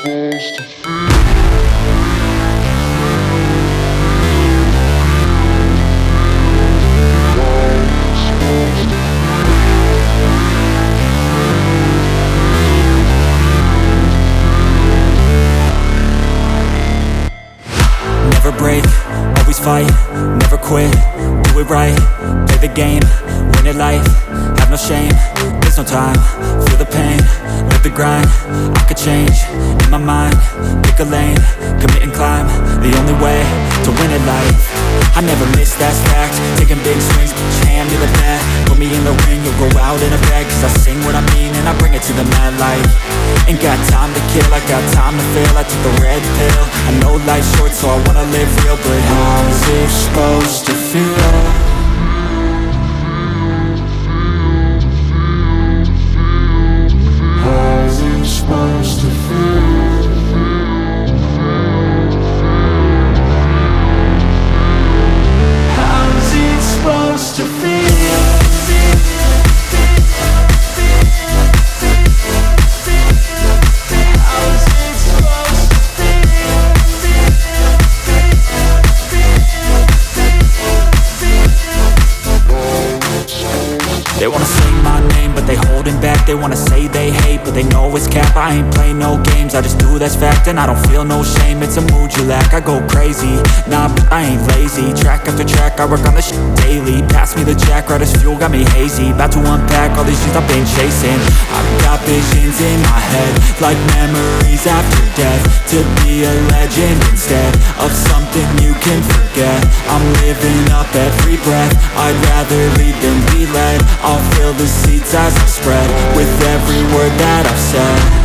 Never break, always fight, never quit, do it right, play the game, win it life, have no shame, there's no time, feel the pain, live the grind, I could change, in my mind, pick a lane, commit and climb, the only way to win it life. I never miss, that's fact, taking big swings, hand me the bat, put me in the ring, you'll go out in a bag, cause I sing what I mean and I bring it to the mad light. Ain't got time to kill, I got time to feel, I took the red pill, I know life's short so I wanna live real, but how's it supposed to feel? How's it supposed to feel? How's it supposed to feel? They wanna say my name, but they holding back. They wanna say they hate, but they know it's cap. I ain't play no games, I just do that's fact. And I don't feel no shame, it's a mood you lack. I go crazy, nah, but I ain't lazy. Track after track, I work on this shit daily. Pass me the jack, right as fuel, got me hazy. About to unpack all these things I've been chasing. I've got visions in my head, like memories after death. To be a legend instead of something you can forget. I'm living up every breath, I'd rather lead than be led. I'll fill the seats as I spread with every word that I've said.